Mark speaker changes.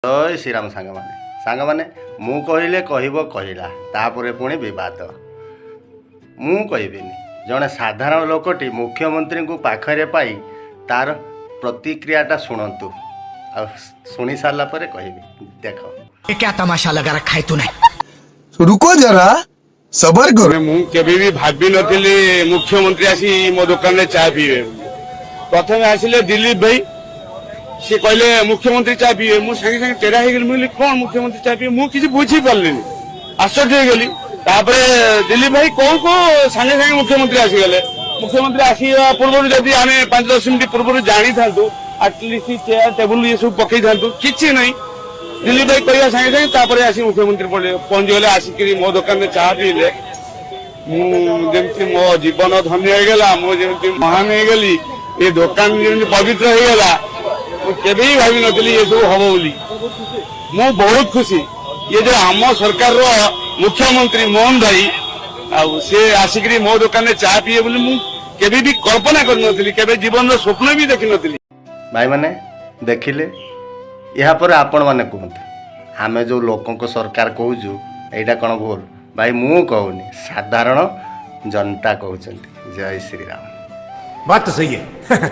Speaker 1: जय श्रीराम सांग माने मु कहले कहब कहला तापर पुणी बद मु कहबिनी जड़े साधारण लोकटी मुख्यमंत्री को पाखरे पाई तार प्रतिक्रियाटा शुणु आ शुणी सारा पर कहबी देख
Speaker 2: ये क्या तमाशा लगा रखा है तूने।
Speaker 3: रुको जरा सबर करो।
Speaker 4: मु केबे भी भाबी नथिली मुख्यमंत्री आसी मो दुकान में चाय पीवे। प्रथम आसिले दिलीप भाई से कहले मुख्यमंत्री चाय पीवे मु संगे संगे टेढ़ा हे गेल मुली कोन मुख्यमंत्री चाय पीवे मु किछि बुझी पारलिनी आश्चर्य हो गेली। तापरे दिलीप भाई कोन को संगे संगे मुख्यमंत्री आसी गेले। मुख्यमंत्री आसीवा पूर्व जदि आमे 5-10 मिनिट पूर्व जानी थांतु एटलीस्ट चेयर टेबल ये सब पकई थांतु किछि नहीं। दिलीप भाई कहवा संगे संगे तापरे आसी मुख्यमंत्री पहुंच गले आसिक मो दुकान में चाह पीले मुझे मो जीवन धन्य हो गला मुझे महान हो गली ये दुकान जमी पवित्र हो गला केबे ही भावी नथिली ये सब हम बोली मु बहुत खुशी। ये जो आम सरकार रो मुख्यमंत्री मोहन भाई से आसिक मो दुकान में चाह पीए बोली मु केबे भी कल्पना कर नथिली केबे जीवन रो स्वप्न भी देखि नथिली।
Speaker 1: भाई माने देखिले या पर आपण माने कहते आमे जो लोकों को सरकार कहूँ एटा कौन भूल भाई मु कहूनी साधारण जनता कहते। जय श्री राम।
Speaker 2: बात तो सही है।